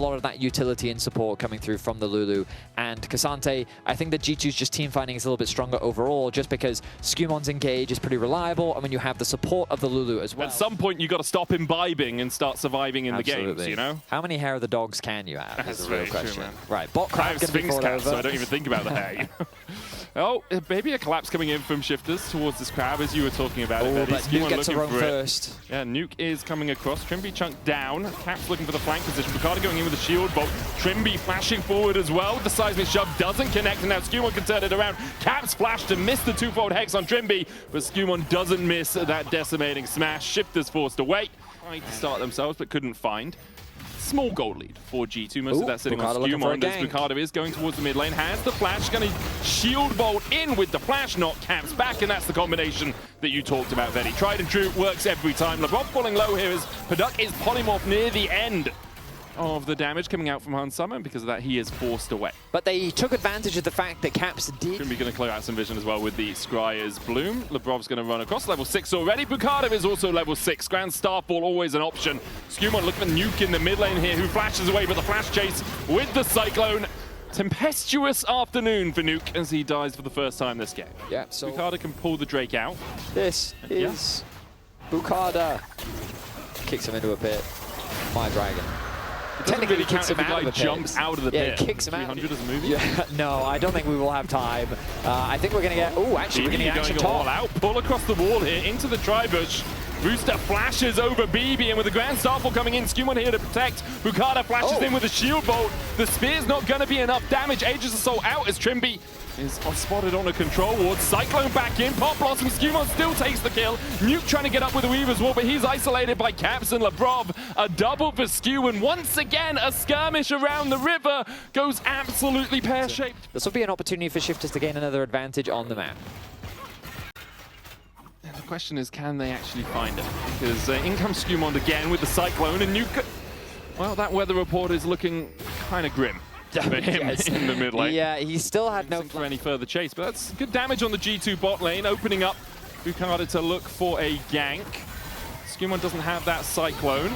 lot of that utility and support coming through from the Lulu and Ksante. I think that G2's just team fighting is a little bit stronger overall, just because SkewMond's engage is pretty reliable, and when you have the support of the Lulu as well. At some point, you got to stop imbibing and start surviving in the games, you know? How many hair of the dogs can you have? That's is the real question. true, man. Right, bot crab I have going to be Sphinx fought cats, over. so I don't even think about the hair. You know? Oh, maybe a collapse coming in from Shifters towards this crab, as you were talking about. Oh, but Nuke gets to roam first. Yeah, Nuke is coming across. Trymbi chunked down. Caps looking for the flank position. Boukada going in with a shield bolt. Trymbi flashing forward as well. The seismic shove doesn't connect, and now SkewMond can turn it around. Caps flash to miss the twofold hex on Trymbi, but SkewMond doesn't miss that decimating smash. Shifters forced away. Tried to start themselves, but couldn't find. Small gold lead for G2. Most of that sitting on SkewMond as Boukada is going towards the mid lane. Has the flash, going to shield bolt in with the flash, knock Caps back, and that's the combination that you talked about, Vedi. Tried and true, works every time. Labrov falling low here as Paduck is polymorph near the end of the damage coming out from Summer, and because of that he is forced away. But they took advantage of the fact that Caps did. Trymbi going to clear out some vision as well with the Scryer's Bloom. Labrov's going to run across level 6 already. Boukada is also level 6. Grand Starfall always an option. SkewMond looking for Nuke in the mid lane here, who flashes away, but the flash chase with the Cyclone. Tempestuous afternoon for Nuke as he dies for the first time this game. Yeah, so Boukada can pull the Drake out. This is Boukada. Kicks him into a pit. My dragon. It doesn't really count if the guy jumps out of the pit. Yeah, kicks him out. 300 as a movie? Yeah, no, I don't think we will have time. I think we're going to get... Oh, actually, we're going to get action all out. Pull across the wall here into the Tribush. Rooster flashes over BB, and with the Grand Starfall coming in, SkewMond here to protect. Boukada flashes in with a shield bolt. The spear's not going to be enough damage. Aegis Assault out as Trymbi is spotted on a control ward. Cyclone back in. Pop Blossom. SkewMond still takes the kill. Nuke trying to get up with the Weaver's Wall, but he's isolated by Caps and Labrov. A double for Skew, and once again, a skirmish around the river goes absolutely pear-shaped. This will be an opportunity for Shifters to gain another advantage on the map. And the question is, can they actually find it? Because in comes SkewMond again with the Cyclone, and Nuke... Well, that weather report is looking kind of grim for him in the mid lane. Yeah, he still had no... for any further chase, but that's good damage on the G2 bot lane, opening up Boukada to look for a gank. SkewMond doesn't have that Cyclone.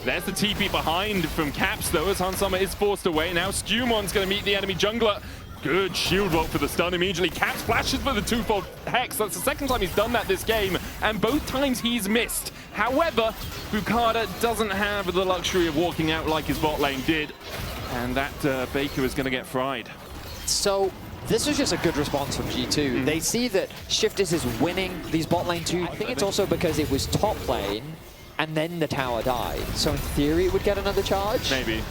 There's the TP behind from Caps, though, as Summer is forced away. Now SkewMond's going to meet the enemy jungler. Good shield vault for the stun immediately. Caps flashes for the twofold hex. That's the second time he's done that this game, and both times he's missed. However, Boukada doesn't have the luxury of walking out like his bot lane did, and that Baker is going to get fried. So this was just a good response from G2. They see that Shifters is winning these bot lane too. I think it's also because it was top lane, and then the tower died. So in theory, it would get another charge. Maybe.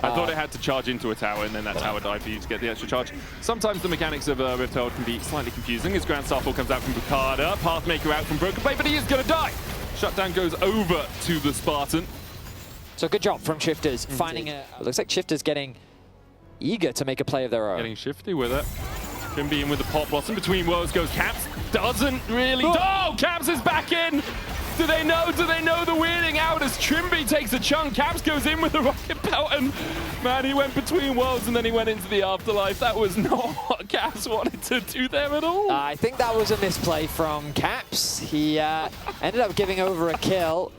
I thought it had to charge into a tower, and then that tower died for you to get the extra charge. Sometimes the mechanics of Rift Herald can be slightly confusing, as Grand Starfall comes out from Boukada. Pathmaker out from Broken Blade, but he is going to die! Shutdown goes over to the Spartan. So good job from Shifters, finding a... It looks like Shifters getting eager to make a play of their own. Getting shifty with it. Trymbi in with the Pop Blossom. Between worlds goes Caps. Doesn't really... Oh, Caps is back in! Do they know? Do they know the weirding out as Trymbi takes a chunk? Caps goes in with the rocket belt, and man, he went between worlds and then he went into the afterlife. That was not what Caps wanted to do there at all. I think that was a misplay from Caps. He ended up giving over a kill.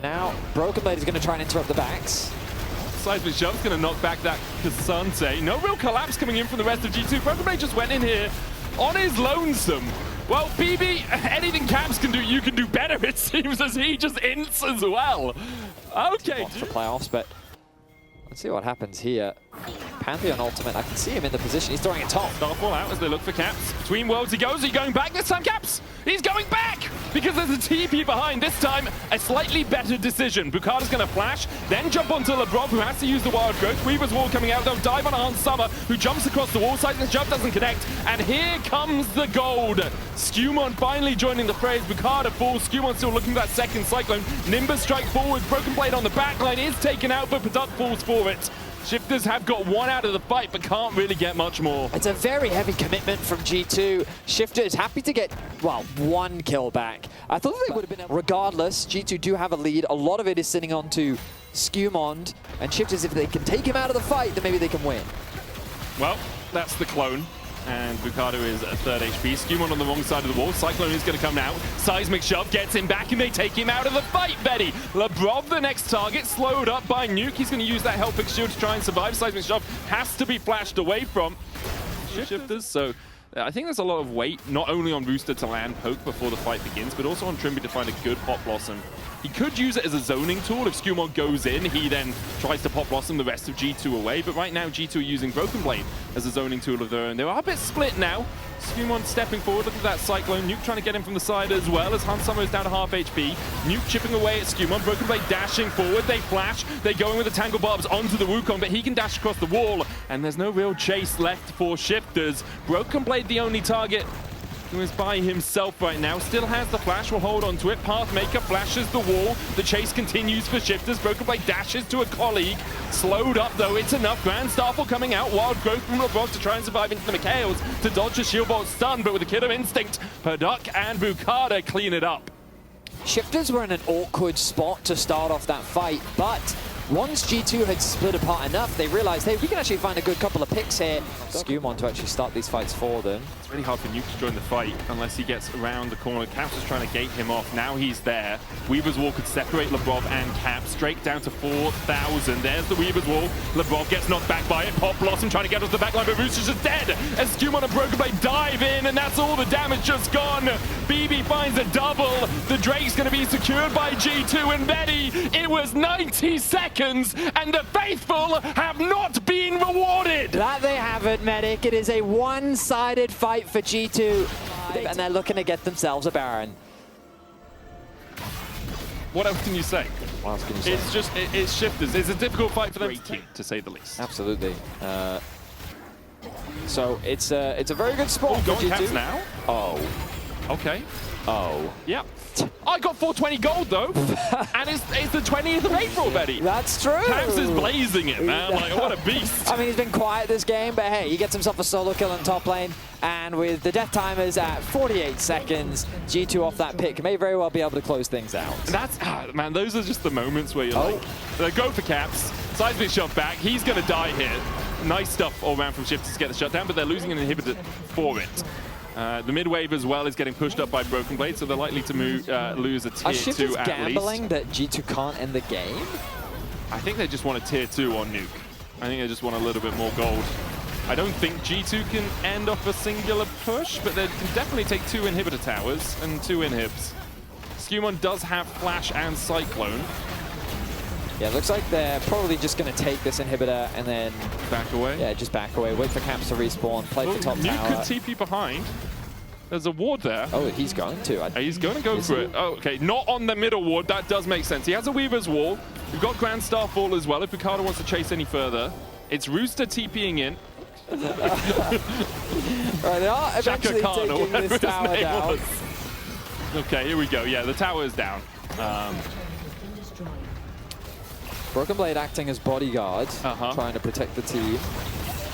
Now, Broken Blade is going to try and interrupt the backs. Seismic Shove's going to knock back that Ksante. No real collapse coming in from the rest of G2. Broken Blade just went in here on his lonesome. Well, BB, anything Caps can do, you can do better, it seems, as he just ints as well. Okay. For playoffs, but let's see what happens here. Pantheon ultimate, I can see him in the position. He's throwing it top. Starfall out as they look for Caps. Between worlds he goes. Are you going back this time, Caps? He's going back! Because there's a TP behind. This time, a slightly better decision. Boukada's going to flash, then jump onto Labrov, who has to use the Wild Growth. Weaver's Wall coming out. They'll dive on Summer, who jumps across the wall. Seismic Jump doesn't connect. And here comes the gold. SkewMond finally joining the fray. Boukada falls. SkewMond still looking for that second Cyclone. Nimbus strike forward. Broken Blade on the backline is taken out, but Paduck falls for it. Shifters have got one out of the fight, but can't really get much more. It's a very heavy commitment from G2. Shifters happy to get, well, one kill back. I thought they would have been... Regardless, G2 do have a lead. A lot of it is sitting on to SkewMond. And Shifters, if they can take him out of the fight, then maybe they can win. Well, that's the clone. And Boukada is at 3rd HP. SkewMond on the wrong side of the wall. Cyclone is going to come now. Seismic Shove gets him back and they take him out of the fight, Vedi. Labrov, the next target, slowed up by Nuke. He's going to use that Hellfix shield to try and survive. Seismic Shove has to be flashed away from Shifters. So I think there's a lot of weight, not only on Rooster to land poke before the fight begins, but also on Trymbi to find a good Pop Blossom. He could use it as a zoning tool. If SkewMond goes in, he then tries to Pop Blossom the rest of G2 away. But right now, G2 are using Broken Blade as a zoning tool of their own. They are a bit split now. SkewMond stepping forward. Look at that Cyclone. Nuke trying to get him from the side as well as Hansama is down to half HP. Nuke chipping away at SkewMond. Broken Blade dashing forward. They flash. They go in with the Tangle Barbs onto the Wukong, but he can dash across the wall. And there's no real chase left for Shifters. Broken Blade the only target. Who is by himself right now, still has the flash, will hold on to it. Pathmaker flashes the wall, the chase continues for Shifters. Broken Blade dashes to a colleague, slowed up though, it's enough. Grand Starfall coming out, Wild Growth from Labrov to try and survive into the Mikhails to dodge a Shield Bolt stun, but with a Killer Instinct, Paduck and Boukada clean it up. Shifters were in an awkward spot to start off that fight, but once G2 had split apart enough, they realized, hey, we can actually find a good couple of picks here. SkewMond to actually start these fights for them. It's really hard for Nuke to join the fight unless he gets around the corner. Caps is trying to gate him off. Now he's there. Weaver's Wall could separate Labrov and Caps. Straight down to 4,000. There's the Weaver's Wall. Labrov gets knocked back by it. Pop Blossom trying to get off the backline, but Rooster's just dead. As SkewMond and Broken Blade dive in, and that's all the damage just gone. BB finds a double. The Drake's going to be secured by G2 and Vedi. It was 90 seconds, and the faithful have not been rewarded. That they haven't, Medic. It is a one-sided fight for G2, and they're looking to get themselves a Baron. What else can you say? What else can you say? It's just, it's Shifters. It's a difficult fight for them to say the least. Absolutely. So it's a very good spot for going G2. Caps now? Oh. Okay. Oh. Yep. I got 420 gold though, and it's the 20th of April, Vedi. That's true. Caps is blazing it, man. Like, what a beast. I mean, he's been quiet this game, but hey, he gets himself a solo kill in top lane, and with the death timers at 48 seconds, G2 off that pick may very well be able to close things out. That's, man, those are just the moments where you're like, go for Caps, Seismic Shove back, he's going to die here. Nice stuff all around from Shifters to get the shutdown, but they're losing an inhibitor for it. The mid wave as well is getting pushed up by Broken Blade, so they're likely to lose a tier 2 at least. Are Shifters gambling that G2 can't end the game? I think they just want a tier 2 on Nuke. I think they just want a little bit more gold. I don't think G2 can end off a singular push, but they can definitely take 2 inhibitor towers and 2 inhibs. SkewMond does have Flash and Cyclone. Yeah, it looks like they're probably just going to take this inhibitor and then... back away? Yeah, just back away. Wait for Caps to respawn. Play for top Nuke tower. could TP behind. There's a ward there. Oh, he's going to. He's going to go for it. Oh, okay. Not on the middle ward. That does make sense. He has a Weaver's Wall. We've got Grand Starfall as well if Boukada wants to chase any further. It's Rooster TPing in. Right, they are eventually taking this tower down. Okay, here we go. Yeah, the tower is down. Broken Blade acting as bodyguard, trying to protect the team.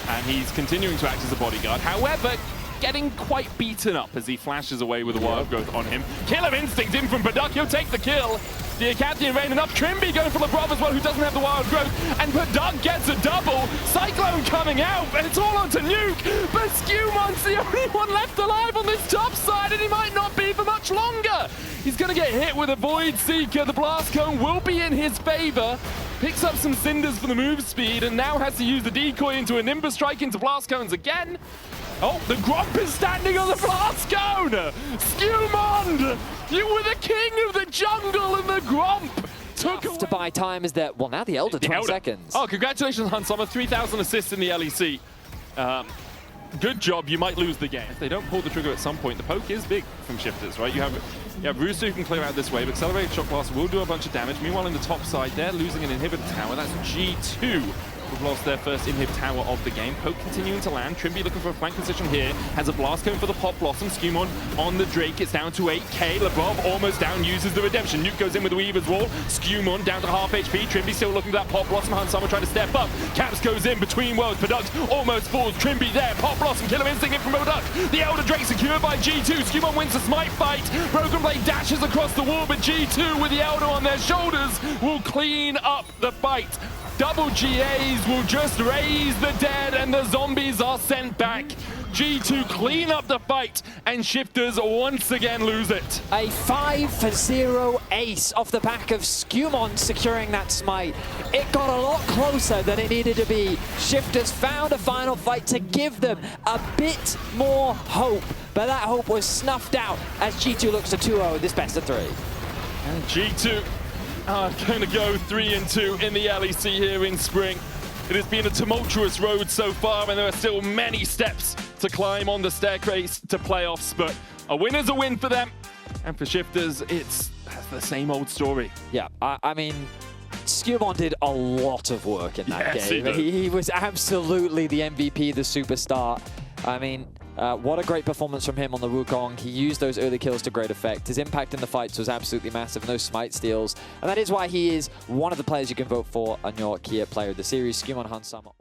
And he's continuing to act as a bodyguard. However, getting quite beaten up as he flashes away with a Wild Growth on him. Killer Instinct in from Paduck, he'll take the kill. The Pantheon raining up. Trymbi going for Labrov as well, who doesn't have the Wild Growth. And Paduck gets a double. Cyclone coming out, and it's all onto Nuke. But SkewMond's the only one left alive on this top side, and he might not be for much longer. He's going to get hit with a Void Seeker. The Blast Cone will be in his favor. Picks up some Cinders for the move speed, and now has to use the decoy into a Nimbus Strike into Blast Cones again. Oh, the Gromp is standing on the Blast Cone! SkewMond! You were the king of the jungle, and the Gromp took to buy time is that, well, now the Elder, 20 seconds. Oh, congratulations, Hansama. 3,000 assists in the LEC. Good job. You might lose the game. If they don't pull the trigger at some point, the poke is big from Shifters, right? You have Rooster who can clear out this wave. Accelerated Shock Blast will do a bunch of damage. Meanwhile, in the top side, they're losing an inhibitor tower. That's G2. We've lost their first inhib tower of the game. Poke continuing to land. Trymbi looking for a flank position here. Has a Blast Cone for the Pop Blossom. SkewMond on the Drake. It's down to 8k. Labrov almost down, uses the Redemption. Nuke goes in with the Weaver's Wall. SkewMond down to half HP. Trymbi still looking for that Pop Blossom. Hansama trying to step up. Caps goes in between worlds. Paduck almost falls. Trymbi there. Pop Blossom. Killer Instinct in from Paduck. The Elder Drake secured by G2. SkewMond wins the smite fight. Broken Blade dashes across the wall, but G2 with the Elder on their shoulders will clean up the fight. double GAs will just raise the dead, and the zombies are sent back. G2 clean up the fight, and Shifters once again lose it. A 5-0 ace off the back of SkewMond securing that smite. It got a lot closer than it needed to be. Shifters found a final fight to give them a bit more hope, but that hope was snuffed out as G2 looks to 2-0 this best of 3. And G2 are going to go 3-2 in the LEC here in spring. It has been a tumultuous road so far, and there are still many steps to climb on the staircase to playoffs, but a win is a win for them. And for Shifters, it's the same old story. Yeah, I mean, SkewMond did a lot of work in that game. He was absolutely the MVP, the superstar. I mean, what a great performance from him on the Wukong. He used those early kills to great effect. His impact in the fights was absolutely massive, no smite steals. And that is why he is one of the players you can vote for on your Kia Player of the Series. SkewMond Hansama.